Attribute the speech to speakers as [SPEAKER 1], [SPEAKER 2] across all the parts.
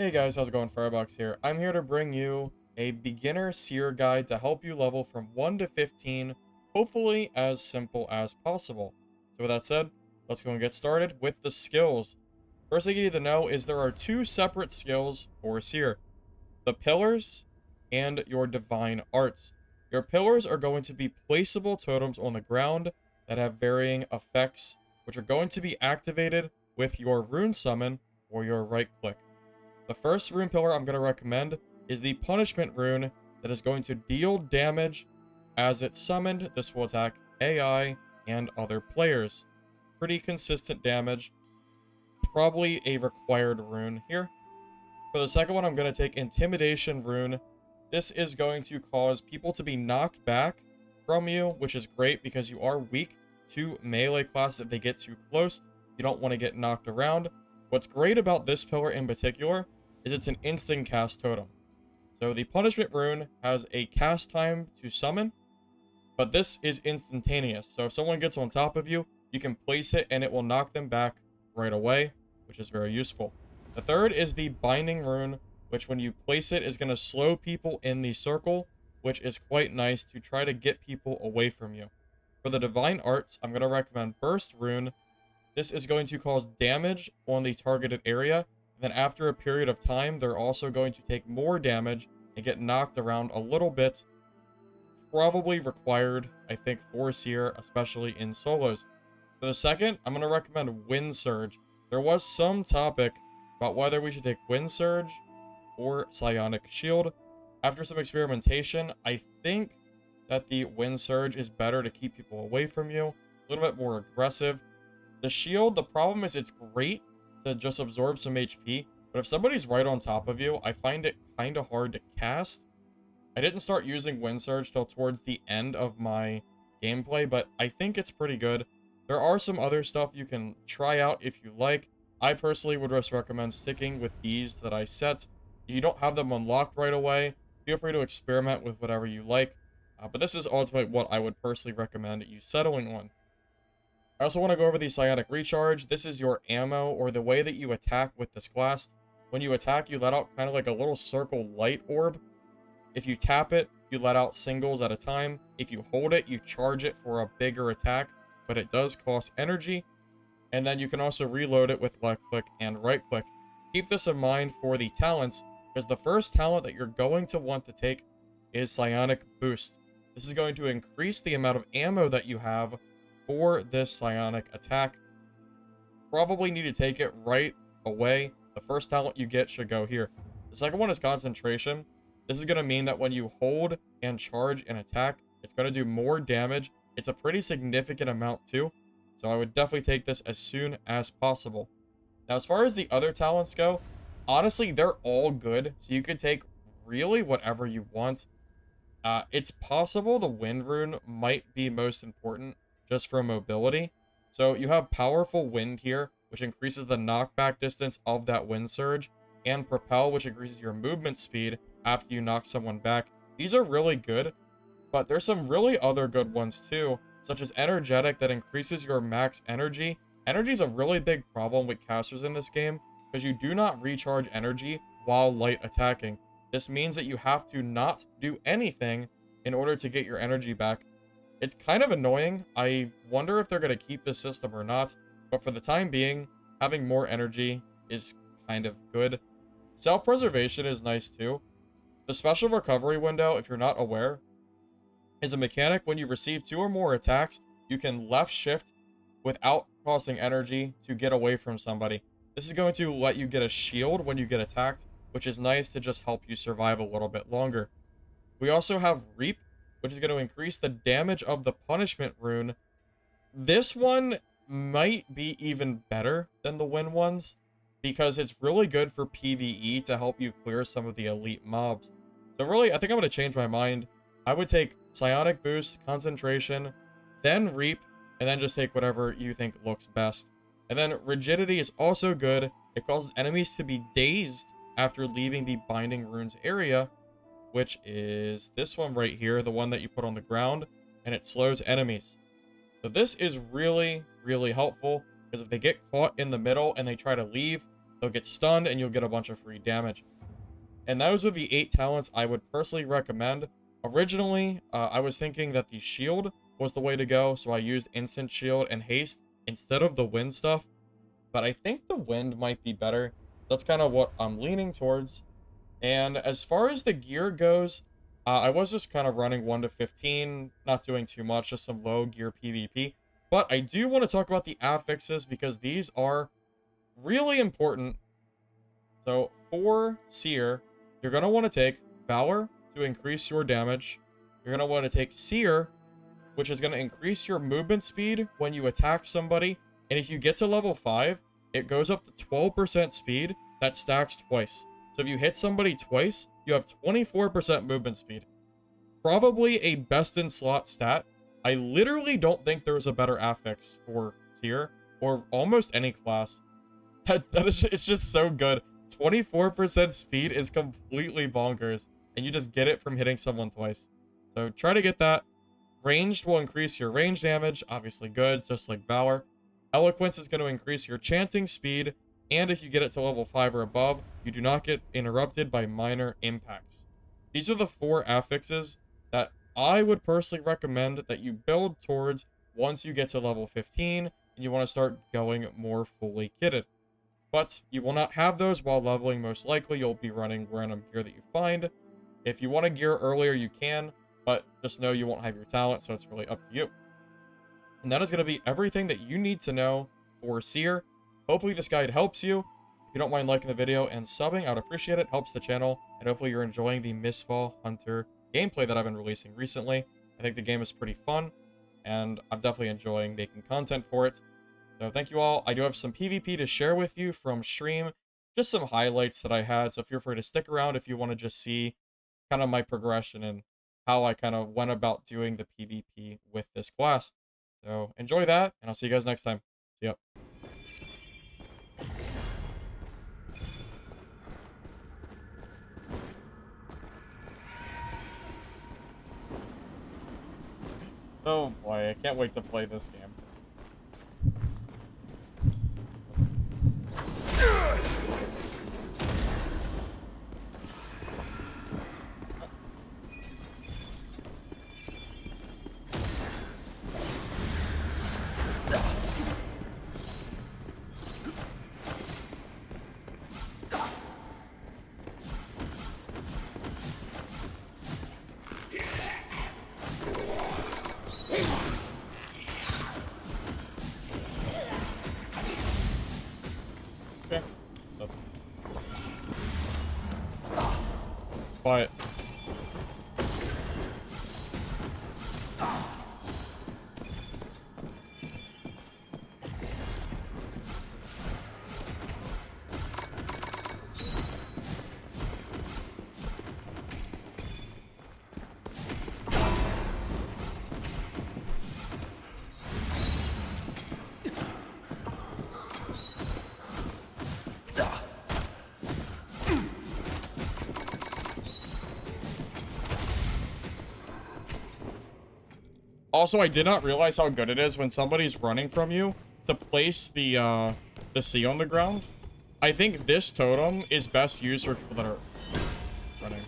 [SPEAKER 1] Hey guys, how's it going? Firebox here. I'm here to bring you a beginner seer guide to help you level from 1 to 15, hopefully as simple as possible. So with that said, let's go and get started with the skills. First thing you need to know is there are two separate skills for seer. The pillars and your divine arts. Your pillars are going to be placeable totems on the ground that have varying effects, which are going to be activated with your rune summon or your right click. The first rune pillar I'm going to recommend is the punishment rune that is going to deal damage as it's summoned. This will attack AI and other players. Pretty consistent damage. Probably a required rune here. For the second one, I'm going to take Intimidation rune. This is going to cause people to be knocked back from you, which is great because you are weak to melee class if they get too close. You don't want to get knocked around. What's great about this pillar in particular is it's an instant cast totem. So the punishment rune has a cast time to summon, but this is instantaneous. So if someone gets on top of you, you can place it and it will knock them back right away, which is very useful. The third is the binding rune, which when you place it is going to slow people in the circle, which is quite nice to try to get people away from you. For the divine arts, I'm going to recommend burst rune. This is going to cause damage on the targeted area. Then after a period of time, they're also going to take more damage and get knocked around a little bit. Probably required, I think, for Seer, especially in solos. For the second, I'm going to recommend Wind Surge. There was some topic about whether we should take Wind Surge or Psionic Shield. After some experimentation, I think that the Wind Surge is better to keep people away from you. A little bit more aggressive. The shield, the problem is it's great to just absorb some HP, but if somebody's right on top of you, I find it kind of hard to cast. I didn't start using Wind Surge till towards the end of my gameplay, but I think it's pretty good. There are some other stuff you can try out if you like. I personally would just recommend sticking with these that I set. If you don't have them unlocked right away, feel free to experiment with whatever you like. But this is ultimately what I would personally recommend you settling on. I also want to go over the Psionic Recharge. This is your ammo, or the way that you attack with this class. When you attack, you let out kind of like a little circle light orb. If you tap it, you let out singles at a time. If you hold it, you charge it for a bigger attack, but it does cost energy. And then you can also reload it with left click and right click. Keep this in mind for the talents, because the first talent that you're going to want to take is Psionic Boost. This is going to increase the amount of ammo that you have for this psionic attack. Probably need to take it right away. The first talent you get should go here. The second one is concentration. This is going to mean that when you hold and charge an attack, it's going to do more damage. It's a pretty significant amount too, so I would definitely take this as soon as possible. Now, as far as the other talents go, honestly, they're all good, so you could take really whatever you want. It's possible the wind rune might be most important just for mobility. So you have powerful wind here, which increases the knockback distance of that wind surge, and propel, which increases your movement speed after you knock someone back. These are really good, but there's some really other good ones too, such as energetic that increases your max energy. Energy is a really big problem with casters in this game because you do not recharge energy while light attacking. This means that you have to not do anything in order to get your energy back. It's kind of annoying. I wonder if they're going to keep this system or not, but for the time being, having more energy is kind of good. Self-preservation is nice too. The special recovery window, if you're not aware, is a mechanic when you receive 2 or more attacks, you can left shift without costing energy to get away from somebody. This is going to let you get a shield when you get attacked, which is nice to just help you survive a little bit longer. We also have Reap, which is going to increase the damage of the punishment rune. This one might be even better than the win ones, because it's really good for PvE to help you clear some of the elite mobs. So really, I think I'm going to change my mind. I would take Psionic Boost, Concentration, then Reap, and then just take whatever you think looks best. And then Rigidity is also good. It causes enemies to be dazed after leaving the Binding Runes area, which is this one right here, the one that you put on the ground, and it slows enemies. So this is really, really helpful, because if they get caught in the middle and they try to leave, they'll get stunned, and you'll get a bunch of free damage. And those are the 8 talents I would personally recommend. Originally, I was thinking that the shield was the way to go, so I used instant shield and haste instead of the wind stuff. But I think the wind might be better. That's kind of what I'm leaning towards. And as far as the gear goes, I was just kind of running 1 to 15, not doing too much, just some low gear PvP. But I do want to talk about the affixes because these are really important. So for Seer, you're going to want to take Valor to increase your damage. You're going to want to take Seer, which is going to increase your movement speed when you attack somebody. And if you get to level 5, it goes up to 12% speed that stacks twice. So if you hit somebody twice, you have 24% movement speed. Probably a best in slot stat. I literally don't think there's a better affix for Seer or almost any class. It's just so good. 24% speed is completely bonkers, and you just get it from hitting someone twice. So try to get that. Ranged will increase your range damage, obviously good, just like Valor. Eloquence is going to increase your chanting speed, and if you get it to level 5 or above, you do not get interrupted by minor impacts. These are the 4 affixes that I would personally recommend that you build towards once you get to level 15, and you want to start going more fully kitted. But you will not have those while leveling. Most likely, you'll be running random gear that you find. If you want to gear earlier, you can, but just know you won't have your talent, so it's really up to you. And that is going to be everything that you need to know for Seer. Hopefully this guide helps you. If you don't mind liking the video and subbing, I would appreciate it. Helps the channel, and hopefully you're enjoying the Mistfall Hunter gameplay that I've been releasing recently. I think the game is pretty fun, and I'm definitely enjoying making content for it. So thank you all. I do have some PvP to share with you from stream, just some highlights that I had, so feel free to stick around if you want to just see kind of my progression and how I kind of went about doing the PvP with this class. So enjoy that, and I'll see you guys next time. See ya. Oh boy, I can't wait to play this game. Okay. But also, I did not realize how good it is when somebody's running from you to place the C on the ground. I think this totem is best used for people that are running.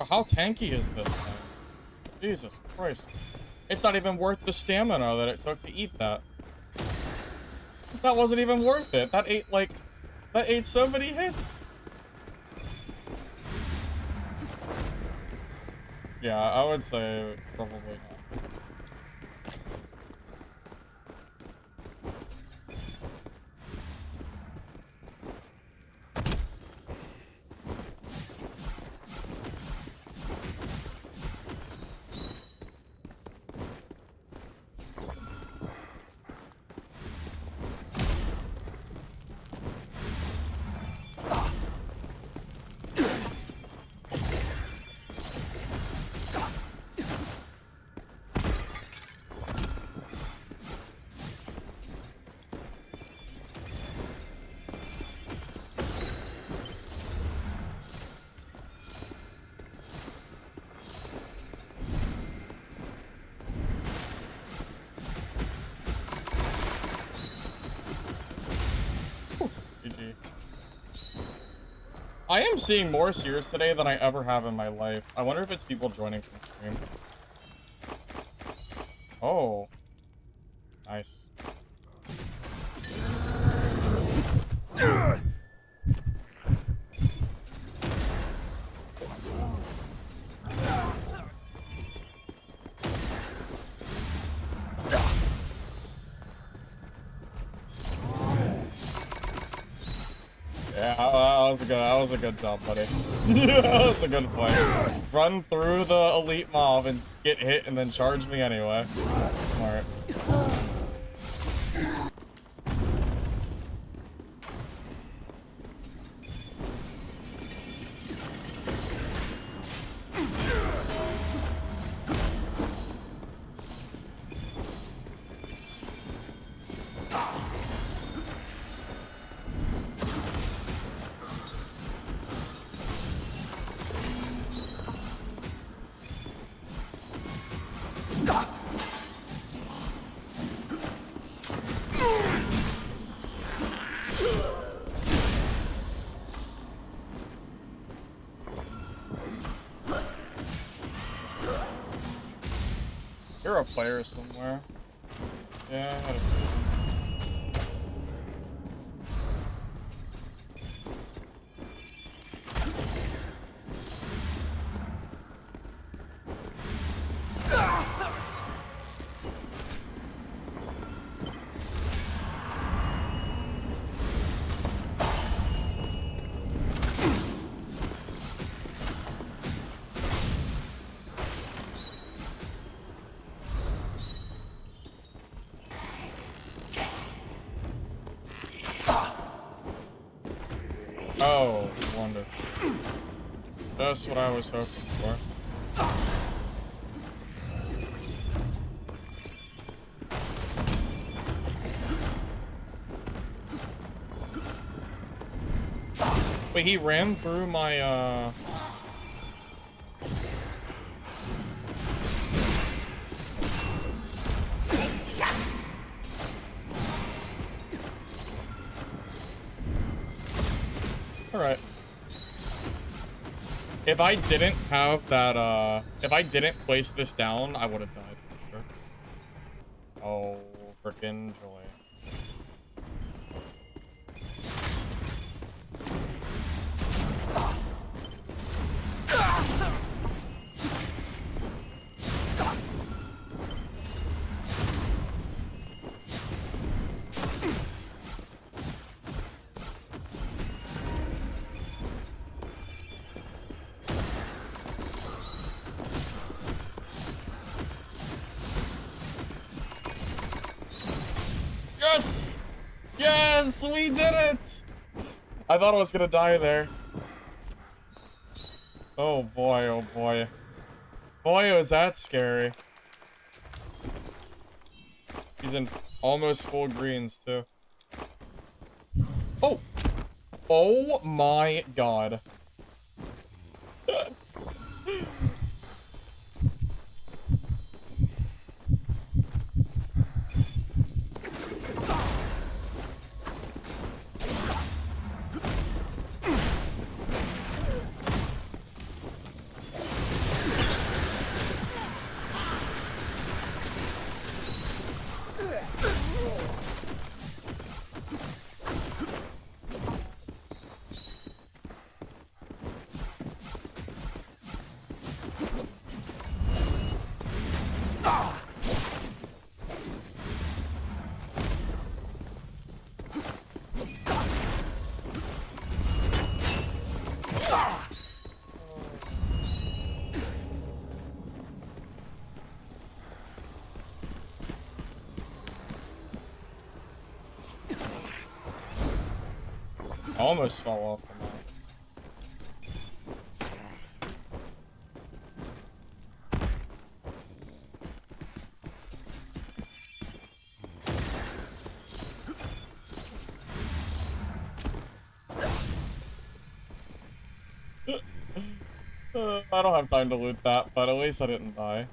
[SPEAKER 1] How tanky is this thing? Jesus Christ. It's not even worth the stamina that it took to eat that. That wasn't even worth it. That ate, like, that ate so many hits. Yeah, I would say probably not. GG. I am seeing more Seers today than I ever have in my life. I wonder if it's people joining from stream. Oh. Nice. Yeah, that was a good job, buddy. That was a good play. Run through the elite mob and get hit and then charge me anyway. Alright. You're a player somewhere. Yeah, I had a feeling. Oh, wonderful. That's what I was hoping for. Wait, he ran through my, Alright. If I didn't have that, if I didn't place this down, I would have died for sure. Oh, frickin' joy. Yes! Yes, we did it! I thought I was gonna die there. Oh boy, oh boy. Boy, was that scary. He's in almost full greens, too. Oh! Oh my god. I almost fell off the map. I don't have time to loot that, but at least I didn't die.